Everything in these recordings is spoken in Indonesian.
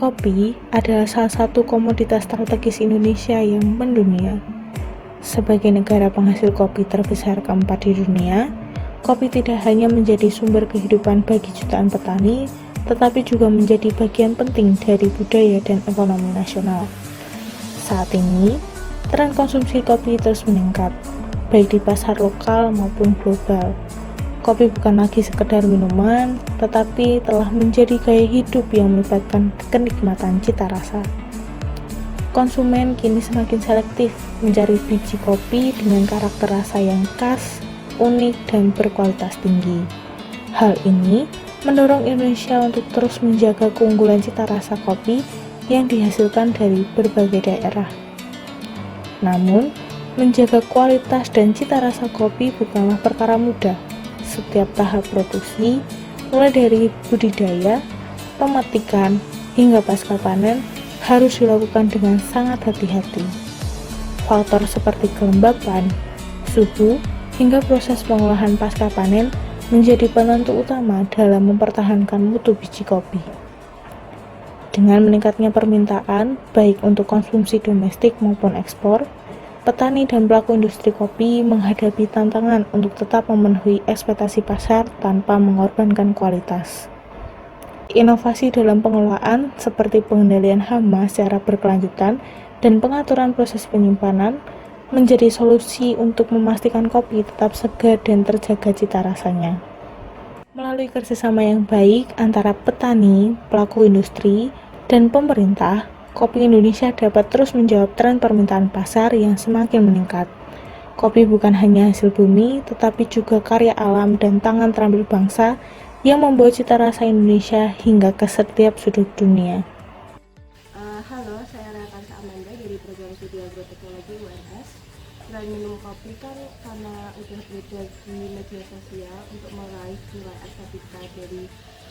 Kopi adalah salah satu komoditas strategis Indonesia yang mendunia. Sebagai negara penghasil kopi terbesar keempat di dunia, kopi tidak hanya menjadi sumber kehidupan bagi jutaan petani, tetapi juga menjadi bagian penting dari budaya dan ekonomi nasional. Saat ini, tren konsumsi kopi terus meningkat, baik di pasar lokal maupun global. Kopi bukan lagi sekedar minuman, tetapi telah menjadi gaya hidup yang melibatkan kenikmatan cita rasa. Konsumen kini semakin selektif mencari biji kopi dengan karakter rasa yang khas, unik, dan berkualitas tinggi. Hal ini mendorong Indonesia untuk terus menjaga keunggulan cita rasa kopi yang dihasilkan dari berbagai daerah. Namun, menjaga kualitas dan cita rasa kopi bukanlah perkara mudah. Setiap tahap produksi, mulai dari budidaya, pemetikan, hingga pasca panen, harus dilakukan dengan sangat hati-hati. Faktor seperti kelembapan, suhu, hingga proses pengolahan pasca panen menjadi penentu utama dalam mempertahankan mutu biji kopi. Dengan meningkatnya permintaan, baik untuk konsumsi domestik maupun ekspor, petani dan pelaku industri kopi menghadapi tantangan untuk tetap memenuhi ekspektasi pasar tanpa mengorbankan kualitas. Inovasi dalam pengelolaan seperti pengendalian hama secara berkelanjutan dan pengaturan proses penyimpanan menjadi solusi untuk memastikan kopi tetap segar dan terjaga cita rasanya. Melalui kerjasama yang baik antara petani, pelaku industri, dan pemerintah, kopi Indonesia dapat terus menjawab tren permintaan pasar yang semakin meningkat. Kopi bukan hanya hasil bumi, tetapi juga karya alam dan tangan terampil bangsa yang membawa cita rasa Indonesia hingga ke setiap sudut dunia. Halo, saya Rakansa Amanda dari program studi agroteknologi UNS. Selain minum kopi kan karena udah beredar di media sosial untuk meraih nilai estetika dari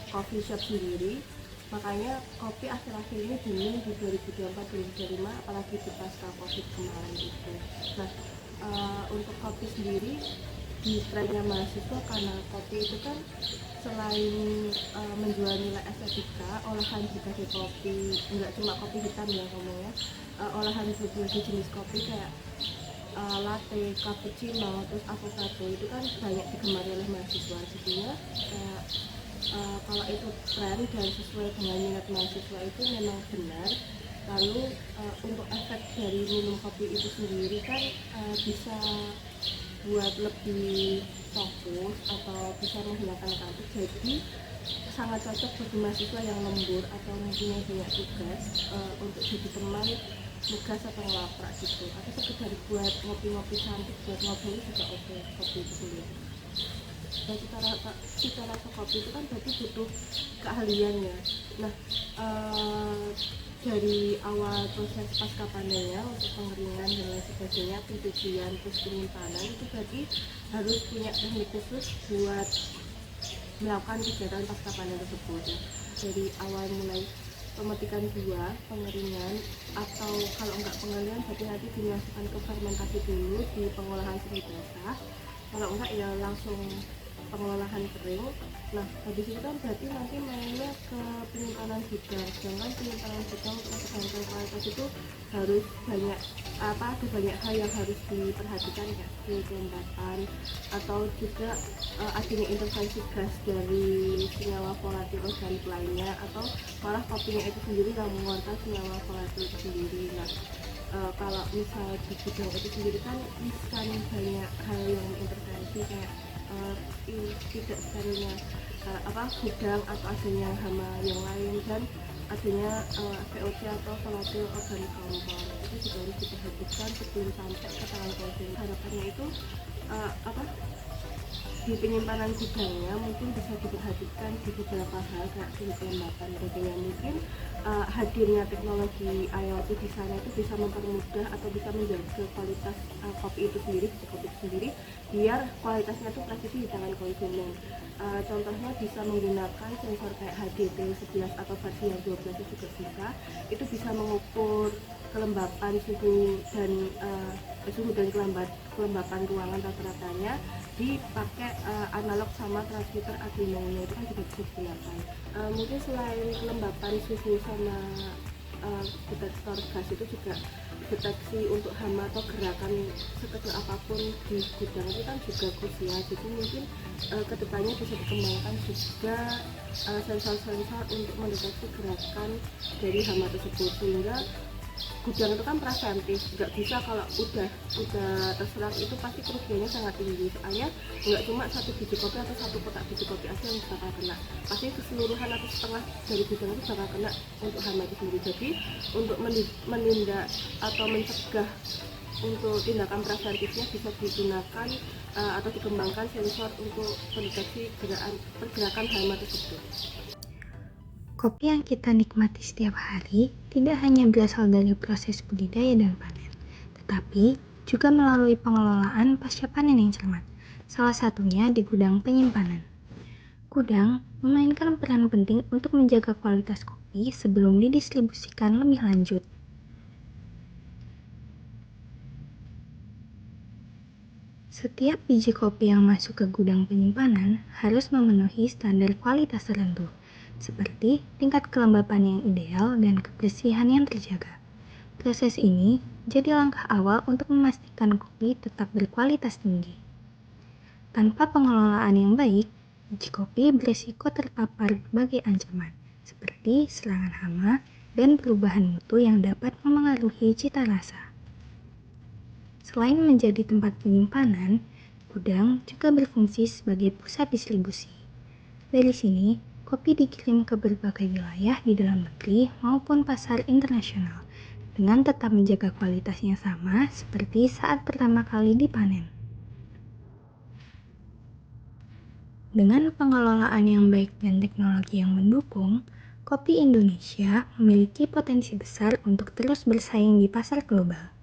coffee shop sendiri, makanya kopi akhir-akhir ini booming di 2024-2025, apalagi di pasca COVID kemarin itu. Nah, untuk kopi sendiri di trennya mahasiswa, karena kopi itu kan selain menjual nilai estetika, olahan berbagai kopi, enggak cuma kopi hitam ya ngomongnya, olahan berbagai jenis kopi kayak latte, cappuccino, terus avocado itu kan banyak digemari oleh mahasiswa. Jadinya kalau itu tren dan sesuai dengan minat mahasiswa itu memang benar. Lalu untuk efek dari minum kopi itu sendiri kan bisa buat lebih fokus atau bisa menghilangkan kantuk, jadi sangat cocok bagi mahasiswa yang lembur atau mempunyai banyak tugas untuk jadi teman nugas atau ngelaprak gitu, atau sekedar buat ngopi-ngopi cantik buat ngobrol juga oke kopi itu sendiri. Dan cita rasa kopi itu kan berarti butuh keahlian ya. Nah, dari awal proses pasca panennya untuk pengeringan dan lain sebagainya, pencucian, terus penyimpanan, itu berarti harus punya teknik khusus buat melakukan kegiatan pasca panen tersebut ya. Dari awal mulai pemetikan buah, pengeringan, atau kalau enggak pengeringan berarti nanti dimasukkan ke fermentasi dulu di pengolahan semi basah. Kalau enggak ya langsung pengolahan kering. Nah, habis itu kan berarti nanti mainnya ke penyimpanan gudang. Sedangkan penyimpanan gudang untuk mempertahankan kualitas itu harus ada banyak hal yang harus diperhatikan, kayak kelembapan atau juga adanya intervensi gas dari senyawa volatil organik lainnya, atau malah kopinya itu sendiri yang mengeluarkan senyawa volatil itu sendiri. Nah, kalau misal di gudang itu sendiri kan bisa banyak hal yang mengintervensi, kayak tidak sterilnya gudang atau adanya hama yang lain dan adanya VOC atau volatil organik kompon, itu juga harus diperhatikan sebelum sampai ke tangan konsumen. Harapannya itu di penyimpanan gudangnya mungkin bisa diperhatikan di beberapa hal kayak segi kelembapan dagingnya. Mungkin hadirnya teknologi IoT di sana itu bisa mempermudah atau bisa menjaga kualitas kopi itu sendiri, kopi itu sendiri, biar kualitasnya itu presisi di tangan konsumen. Contohnya bisa menggunakan sensor kayak HDT11 atau versi yang 12 itu juga bisa. Itu bisa mengukur kelembapan suhu dan kelembapan ruangan rata-ratanya, dipakai analog sama transmitter Arduino-nya itu kan juga bisa digunakan. Mungkin selain kelembapan suhu sama detektor gas itu juga deteksi untuk hama atau gerakan sekecil apapun di gudang itu kan juga krusial. Jadi mungkin kedepannya bisa dikembangkan juga sensor-sensor untuk mendeteksi gerakan dari hama tersebut, sehingga gudang itu kan preventif. Nggak bisa kalau udah terserang itu pasti kerugiannya sangat tinggi, soalnya nggak cuma satu biji kopi atau satu kotak biji kopi aja yang bakal kena, pasti keseluruhan atau setengah dari gudang itu bakal kena untuk hama itu sendiri. Jadi untuk menindak atau mencegah, untuk tindakan preventifnya bisa digunakan atau dikembangkan sensor untuk mendeteksi pergerakan hama tersebut. Kopi yang kita nikmati setiap hari tidak hanya berasal dari proses budidaya dan panen, tetapi juga melalui pengelolaan pasca panen yang cermat, salah satunya di gudang penyimpanan. Gudang memainkan peran penting untuk menjaga kualitas kopi sebelum didistribusikan lebih lanjut. Setiap biji kopi yang masuk ke gudang penyimpanan harus memenuhi standar kualitas tertentu, seperti tingkat kelembapan yang ideal dan kebersihan yang terjaga. Proses ini jadi langkah awal untuk memastikan kopi tetap berkualitas tinggi. Tanpa pengelolaan yang baik, biji kopi berisiko terpapar berbagai ancaman, seperti serangan hama dan perubahan mutu yang dapat memengaruhi cita rasa. Selain menjadi tempat penyimpanan, gudang juga berfungsi sebagai pusat distribusi. Dari sini, kopi dikirim ke berbagai wilayah di dalam negeri maupun pasar internasional, dengan tetap menjaga kualitasnya sama seperti saat pertama kali dipanen. Dengan pengelolaan yang baik dan teknologi yang mendukung, kopi Indonesia memiliki potensi besar untuk terus bersaing di pasar global.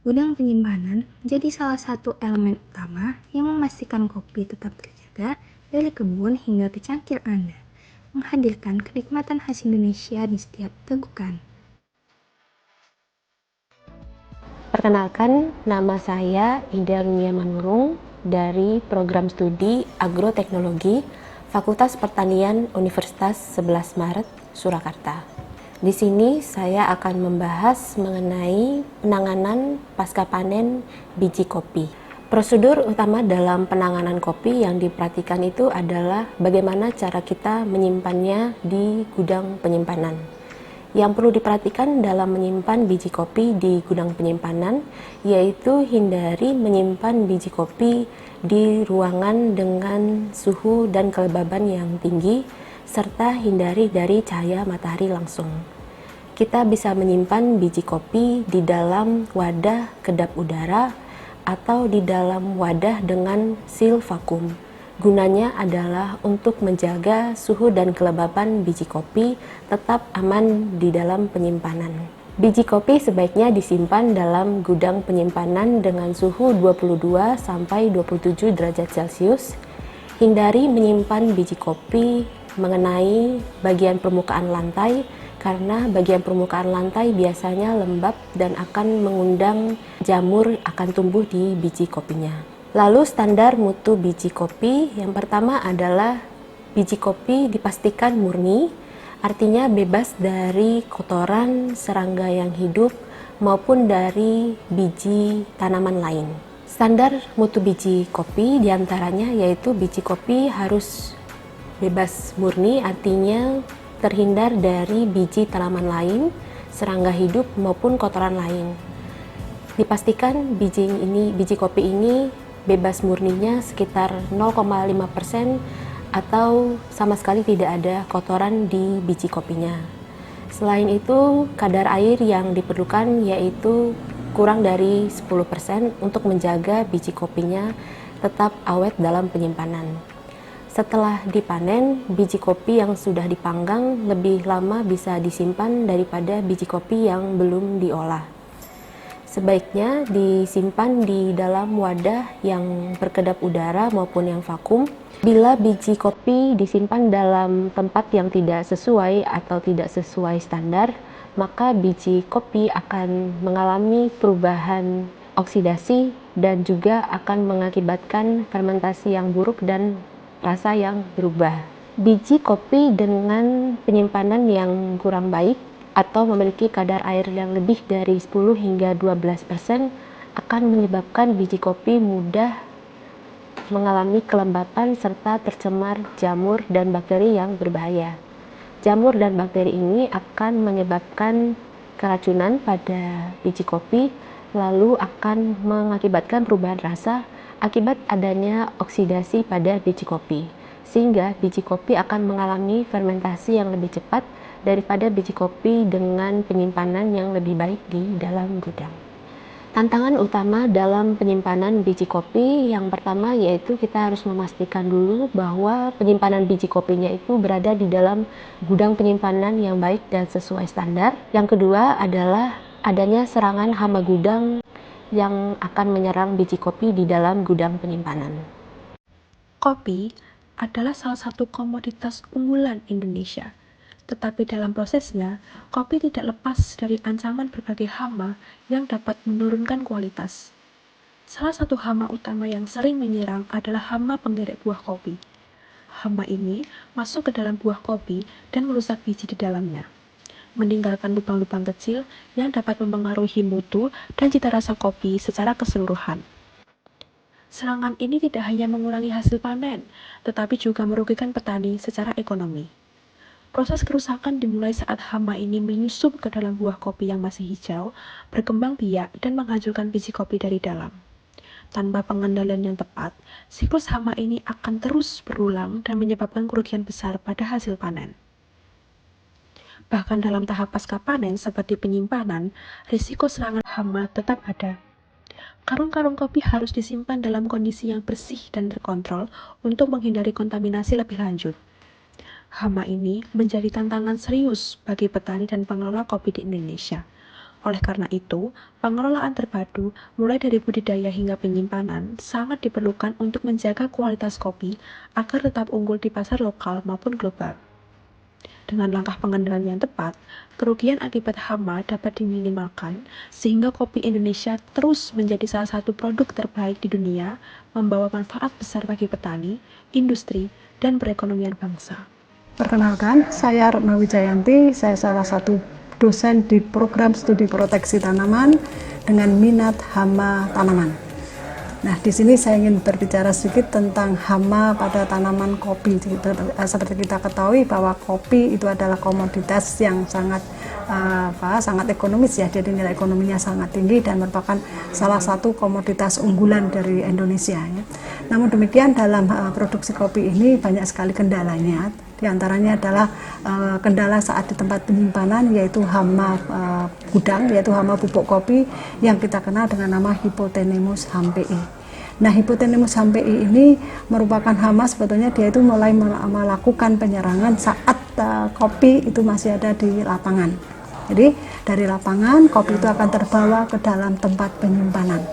Gudang penyimpanan menjadi salah satu elemen utama yang memastikan kopi tetap terjaga dari kebun hingga ke cangkir Anda, menghadirkan kenikmatan khas Indonesia di setiap tegukan. Perkenalkan, nama saya Ida Runia Manurung dari Program Studi Agroteknologi Fakultas Pertanian Universitas 11 Maret, Surakarta. Di sini saya akan membahas mengenai penanganan pasca panen biji kopi. Prosedur utama dalam penanganan kopi yang diperhatikan itu adalah bagaimana cara kita menyimpannya di gudang penyimpanan. Yang perlu diperhatikan dalam menyimpan biji kopi di gudang penyimpanan yaitu hindari menyimpan biji kopi di ruangan dengan suhu dan kelembaban yang tinggi serta hindari dari cahaya matahari langsung. Kita bisa menyimpan biji kopi di dalam wadah kedap udara atau di dalam wadah dengan seal vakum. Gunanya adalah untuk menjaga suhu dan kelembapan biji kopi tetap aman di dalam penyimpanan. Biji kopi sebaiknya disimpan dalam gudang penyimpanan dengan suhu 22 sampai 27 derajat Celcius. Hindari menyimpan biji kopi mengenai bagian permukaan lantai karena bagian permukaan lantai biasanya lembab dan akan mengundang jamur akan tumbuh di biji kopinya. Lalu standar mutu biji kopi yang pertama adalah biji kopi dipastikan murni, artinya bebas dari kotoran, serangga yang hidup maupun dari biji tanaman lain. Standar mutu biji kopi diantaranya yaitu biji kopi harus bebas murni, artinya terhindar dari biji tanaman lain, serangga hidup maupun kotoran lain. Dipastikan biji kopi ini bebas murninya sekitar 0,5% atau sama sekali tidak ada kotoran di biji kopinya. Selain itu, kadar air yang diperlukan yaitu kurang dari 10% untuk menjaga biji kopinya tetap awet dalam penyimpanan. Setelah dipanen, biji kopi yang sudah dipanggang lebih lama bisa disimpan daripada biji kopi yang belum diolah. Sebaiknya disimpan di dalam wadah yang berkedap udara maupun yang vakum. Bila biji kopi disimpan dalam tempat yang tidak sesuai atau tidak sesuai standar, maka biji kopi akan mengalami perubahan oksidasi dan juga akan mengakibatkan fermentasi yang buruk dan rasa yang berubah. Biji kopi dengan penyimpanan yang kurang baik atau memiliki kadar air yang lebih dari 10 hingga 12% akan menyebabkan biji kopi mudah mengalami kelembapan serta tercemar jamur dan bakteri yang berbahaya. Jamur dan bakteri ini akan menyebabkan keracunan pada biji kopi, lalu akan mengakibatkan perubahan rasa akibat adanya oksidasi pada biji kopi, sehingga biji kopi akan mengalami fermentasi yang lebih cepat daripada biji kopi dengan penyimpanan yang lebih baik di dalam gudang. Tantangan utama dalam penyimpanan biji kopi yang pertama yaitu kita harus memastikan dulu bahwa penyimpanan biji kopinya itu berada di dalam gudang penyimpanan yang baik dan sesuai standar. Yang kedua adalah adanya serangan hama gudang yang akan menyerang biji kopi di dalam gudang penyimpanan. Kopi adalah salah satu komoditas unggulan Indonesia. Tetapi dalam prosesnya, kopi tidak lepas dari ancaman berbagai hama yang dapat menurunkan kualitas. Salah satu hama utama yang sering menyerang adalah hama penggerek buah kopi. Hama ini masuk ke dalam buah kopi dan merusak biji di dalamnya, meninggalkan lubang-lubang kecil yang dapat mempengaruhi mutu dan cita rasa kopi secara keseluruhan. Serangan ini tidak hanya mengurangi hasil panen, tetapi juga merugikan petani secara ekonomi. Proses kerusakan dimulai saat hama ini menyusup ke dalam buah kopi yang masih hijau, berkembang biak, dan menghancurkan biji kopi dari dalam. Tanpa pengendalian yang tepat, siklus hama ini akan terus berulang dan menyebabkan kerugian besar pada hasil panen. Bahkan dalam tahap pasca panen seperti penyimpanan, risiko serangan hama tetap ada. Karung-karung kopi harus disimpan dalam kondisi yang bersih dan terkontrol untuk menghindari kontaminasi lebih lanjut. Hama ini menjadi tantangan serius bagi petani dan pengelola kopi di Indonesia. Oleh karena itu, pengelolaan terpadu mulai dari budidaya hingga penyimpanan sangat diperlukan untuk menjaga kualitas kopi agar tetap unggul di pasar lokal maupun global. Dengan langkah pengendalian yang tepat, kerugian akibat hama dapat diminimalkan sehingga kopi Indonesia terus menjadi salah satu produk terbaik di dunia, membawa manfaat besar bagi petani, industri, dan perekonomian bangsa. Perkenalkan, saya Retno Wijayanti, saya salah satu dosen di program studi proteksi tanaman dengan minat hama tanaman. Nah, di sini saya ingin berbicara sedikit tentang hama pada tanaman kopi. Seperti kita ketahui bahwa kopi itu adalah komoditas yang sangat ekonomis ya, jadi nilai ekonominya sangat tinggi dan merupakan salah satu komoditas unggulan dari Indonesia ya. Namun demikian dalam produksi kopi ini banyak sekali kendalanya. Di antaranya adalah kendala saat di tempat penyimpanan, yaitu hama gudang, yaitu hama pupuk kopi yang kita kenal dengan nama Hypothenemus hampei. Nah, Hypothenemus hampei ini merupakan hama sebetulnya dia itu mulai melakukan penyerangan saat kopi itu masih ada di lapangan. Jadi dari lapangan kopi itu akan terbawa ke dalam tempat penyimpanan.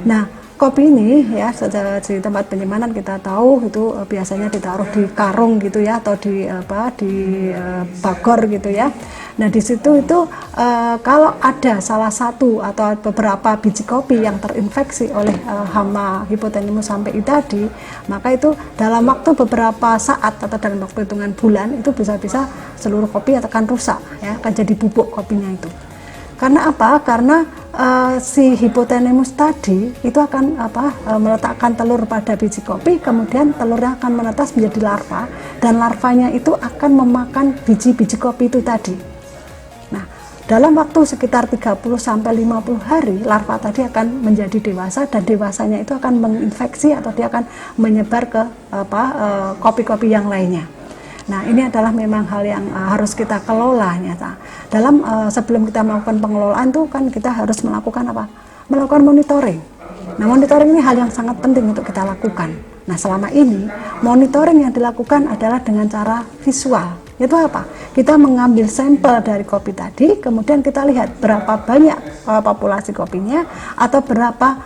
Nah, kopi ini ya di tempat penyimpanan kita tahu itu biasanya ditaruh di karung gitu ya, atau di bagor gitu ya. Nah di situ itu kalau ada salah satu atau beberapa biji kopi yang terinfeksi oleh hama Hypothenemus hampei tadi, maka itu dalam waktu beberapa saat atau dalam waktu hitungan bulan itu bisa-bisa seluruh kopi akan rusak ya, akan jadi bubuk kopinya itu. Karena apa? Karena si Hypothenemus tadi itu akan meletakkan telur pada biji kopi, kemudian telurnya akan menetas menjadi larva, dan larvanya itu akan memakan biji-biji kopi itu tadi. Nah, dalam waktu sekitar 30 sampai 50 hari larva tadi akan menjadi dewasa, dan dewasanya itu akan menginfeksi atau dia akan menyebar ke kopi-kopi yang lainnya. Nah, ini adalah memang hal yang harus kita kelola nyata. Dalam sebelum kita melakukan pengelolaan tuh kan kita harus melakukan apa? Melakukan monitoring. Nah, monitoring ini hal yang sangat penting untuk kita lakukan. Nah, selama ini monitoring yang dilakukan adalah dengan cara visual. Itu apa? Kita mengambil sampel dari kopi tadi, kemudian kita lihat berapa banyak populasi kopinya atau berapa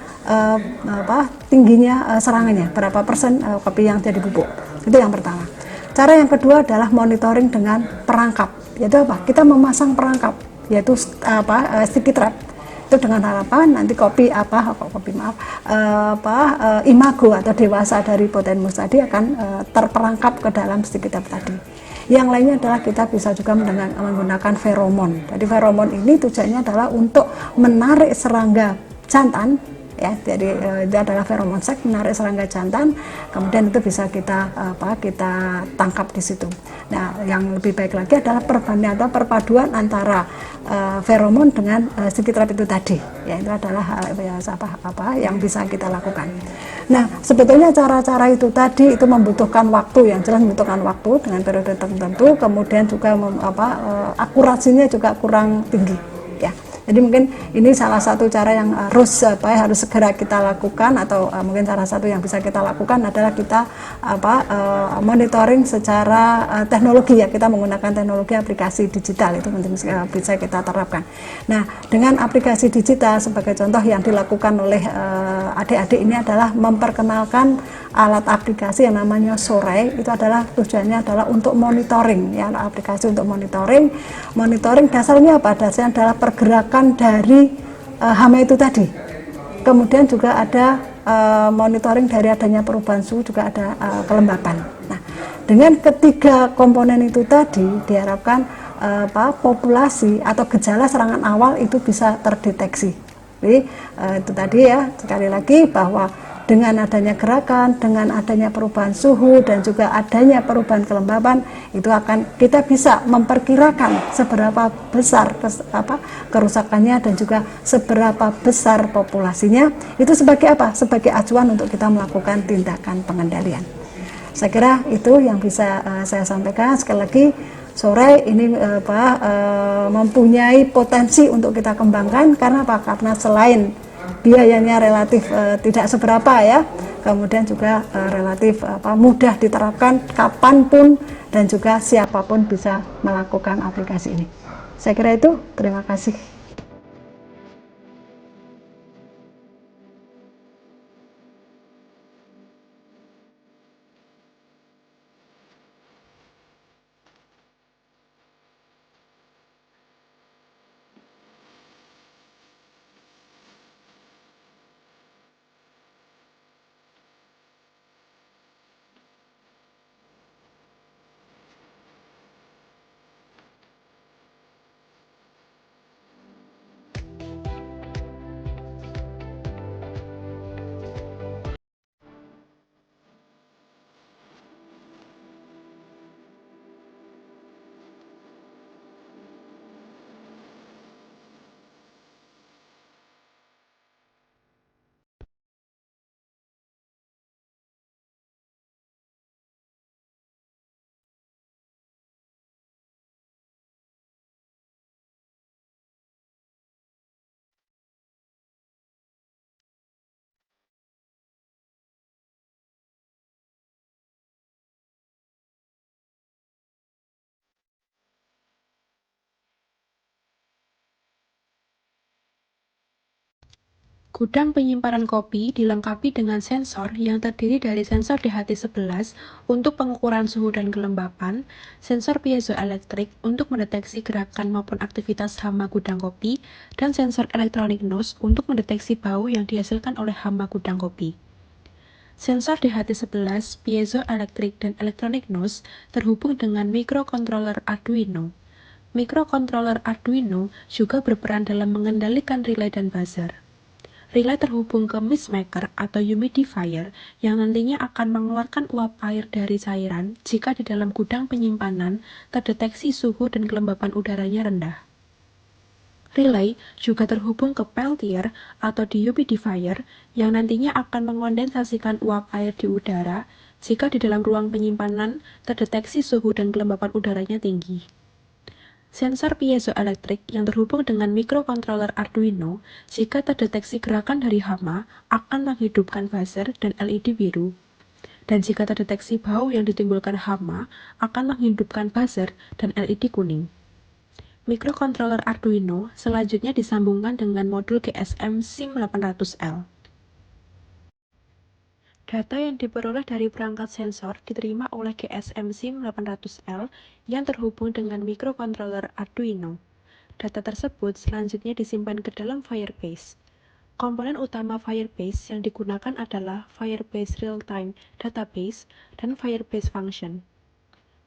tingginya serangannya, berapa persen kopi yang jadi bubuk. Itu yang pertama. Cara yang kedua adalah monitoring dengan perangkap. Yaitu apa? Kita memasang perangkap, yaitu sticky trap. Itu dengan harapan nanti imago atau dewasa dari potenmus tadi akan terperangkap ke dalam sticky trap tadi. Yang lainnya adalah kita bisa juga menggunakan feromon. Jadi feromon ini tujuannya adalah untuk menarik serangga jantan, ya. Jadi itu adalah feromon seks, menarik serangga jantan. Kemudian itu bisa kita tangkap di situ. Nah, yang lebih baik lagi adalah perbandingan atau perpaduan antara feromon dengan sticky trap itu tadi. Ya, itu adalah yang bisa kita lakukan. Nah, sebetulnya cara-cara itu tadi itu membutuhkan waktu, yang jelas membutuhkan waktu dengan periode tertentu, kemudian juga akurasinya juga kurang tinggi, ya. Jadi mungkin ini salah satu cara yang harus segera kita lakukan, atau mungkin salah satu yang bisa kita lakukan adalah kita monitoring secara teknologi, ya. Kita menggunakan teknologi aplikasi digital, itu penting bisa kita terapkan. Nah, dengan aplikasi digital sebagai contoh yang dilakukan oleh adik-adik ini adalah memperkenalkan alat aplikasi yang namanya Sorai. Itu adalah tujuannya adalah untuk monitoring, ya, aplikasi untuk monitoring dasarnya apa? Dasarnya adalah pergerakan dari hama itu tadi. Kemudian juga ada monitoring dari adanya perubahan suhu, juga ada kelembapan. Nah, dengan ketiga komponen itu tadi diharapkan populasi atau gejala serangan awal itu bisa terdeteksi. Jadi itu tadi, ya, sekali lagi bahwa dengan adanya gerakan, dengan adanya perubahan suhu dan juga adanya perubahan kelembaban, itu akan kita bisa memperkirakan seberapa besar kerusakannya dan juga seberapa besar populasinya. Itu sebagai apa? Sebagai acuan untuk kita melakukan tindakan pengendalian. Saya kira itu yang bisa saya sampaikan. Sekali lagi, Sorai ini mempunyai potensi untuk kita kembangkan. Karena apa? Karena selain biayanya relatif tidak seberapa, ya, kemudian juga relatif mudah diterapkan kapanpun dan juga siapapun bisa melakukan aplikasi ini. Saya kira itu. Terima kasih. Gudang penyimpanan kopi dilengkapi dengan sensor yang terdiri dari sensor DHT11 untuk pengukuran suhu dan kelembapan, sensor piezoelektrik untuk mendeteksi gerakan maupun aktivitas hama gudang kopi, dan sensor electronic nose untuk mendeteksi bau yang dihasilkan oleh hama gudang kopi. Sensor DHT11, piezoelektrik, dan electronic nose terhubung dengan microcontroller Arduino. Microcontroller Arduino juga berperan dalam mengendalikan relay dan buzzer. Relay terhubung ke mist maker atau humidifier yang nantinya akan mengeluarkan uap air dari cairan jika di dalam gudang penyimpanan terdeteksi suhu dan kelembapan udaranya rendah. Relay juga terhubung ke peltier atau dehumidifier yang nantinya akan mengondensasikan uap air di udara jika di dalam ruang penyimpanan terdeteksi suhu dan kelembapan udaranya tinggi. Sensor piezoelektrik yang terhubung dengan mikrokontroler Arduino, jika terdeteksi gerakan dari hama, akan menghidupkan buzzer dan LED biru. Dan jika terdeteksi bau yang ditimbulkan hama, akan menghidupkan buzzer dan LED kuning. Mikrokontroler Arduino selanjutnya disambungkan dengan modul GSM SIM800L. Data yang diperoleh dari perangkat sensor diterima oleh GSM SIM800L yang terhubung dengan mikrokontroler Arduino. Data tersebut selanjutnya disimpan ke dalam Firebase. Komponen utama Firebase yang digunakan adalah Firebase Real-Time Database dan Firebase Function.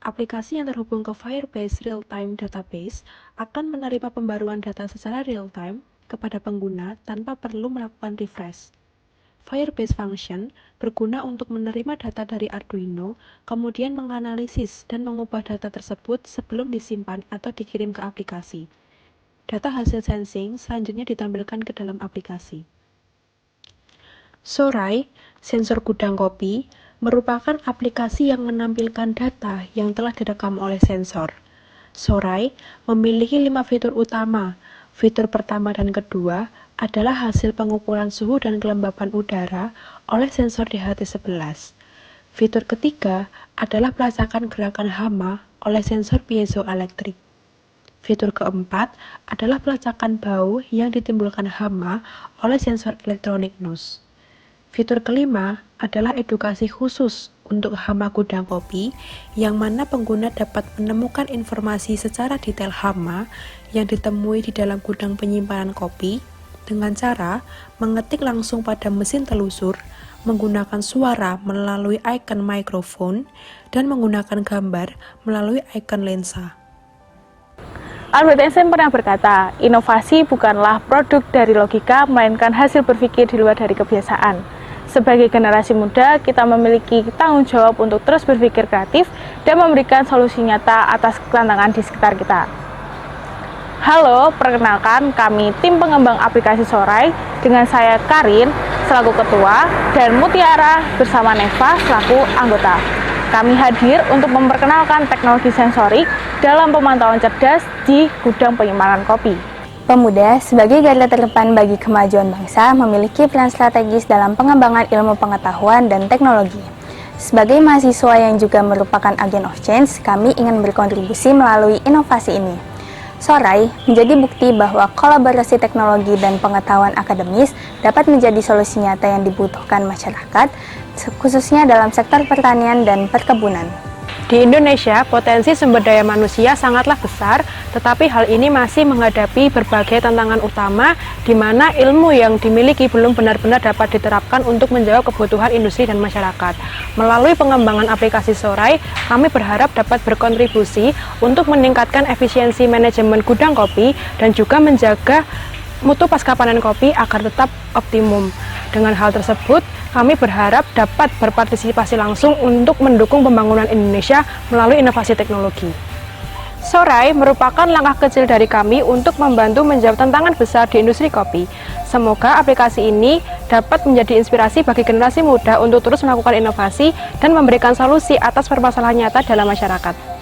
Aplikasi yang terhubung ke Firebase Real-Time Database akan menerima pembaruan data secara real-time kepada pengguna tanpa perlu melakukan refresh. Firebase Function berguna untuk menerima data dari Arduino, kemudian menganalisis dan mengubah data tersebut sebelum disimpan atau dikirim ke aplikasi. Data hasil sensing selanjutnya ditampilkan ke dalam aplikasi. Sorai, sensor gudang kopi, merupakan aplikasi yang menampilkan data yang telah direkam oleh sensor. Sorai memiliki 5 fitur utama. Fitur pertama dan kedua adalah hasil pengukuran suhu dan kelembapan udara oleh sensor DHT11. Fitur ketiga adalah pelacakan gerakan hama oleh sensor piezoelektrik. Fitur keempat adalah pelacakan bau yang ditimbulkan hama oleh sensor elektronik NOS. Fitur kelima adalah edukasi khusus untuk hama gudang kopi, yang mana pengguna dapat menemukan informasi secara detail hama yang ditemui di dalam gudang penyimpanan kopi dengan cara mengetik langsung pada mesin telusur, menggunakan suara melalui icon mikrofon, dan menggunakan gambar melalui icon lensa. Albert Einstein pernah berkata, inovasi bukanlah produk dari logika, melainkan hasil berpikir di luar dari kebiasaan. Sebagai generasi muda, kita memiliki tanggung jawab untuk terus berpikir kreatif dan memberikan solusi nyata atas tantangan di sekitar kita. Halo, perkenalkan kami tim pengembang aplikasi Sorai dengan saya Karin selaku ketua dan Mutiara bersama Neva selaku anggota. Kami hadir untuk memperkenalkan teknologi sensorik dalam pemantauan cerdas di gudang penyimpanan kopi. Pemuda sebagai garda terdepan bagi kemajuan bangsa memiliki peran strategis dalam pengembangan ilmu pengetahuan dan teknologi. Sebagai mahasiswa yang juga merupakan agen of change, kami ingin berkontribusi melalui inovasi ini. Sorai menjadi bukti bahwa kolaborasi teknologi dan pengetahuan akademis dapat menjadi solusi nyata yang dibutuhkan masyarakat, khususnya dalam sektor pertanian dan perkebunan. Di Indonesia, potensi sumber daya manusia sangatlah besar, tetapi hal ini masih menghadapi berbagai tantangan utama di mana ilmu yang dimiliki belum benar-benar dapat diterapkan untuk menjawab kebutuhan industri dan masyarakat. Melalui pengembangan aplikasi Sorai, kami berharap dapat berkontribusi untuk meningkatkan efisiensi manajemen gudang kopi dan juga menjaga mutu pasca panen kopi agar tetap optimum. Dengan hal tersebut, kami berharap dapat berpartisipasi langsung untuk mendukung pembangunan Indonesia melalui inovasi teknologi. Sorai merupakan langkah kecil dari kami untuk membantu menjawab tantangan besar di industri kopi. Semoga aplikasi ini dapat menjadi inspirasi bagi generasi muda untuk terus melakukan inovasi dan memberikan solusi atas permasalahan nyata dalam masyarakat.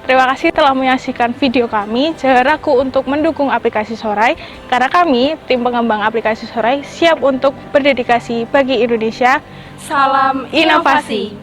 Terima kasih telah menyaksikan video kami. Jangan ragu untuk mendukung aplikasi Sorai, karena kami, tim pengembang aplikasi Sorai, siap untuk berdedikasi bagi Indonesia. Salam inovasi!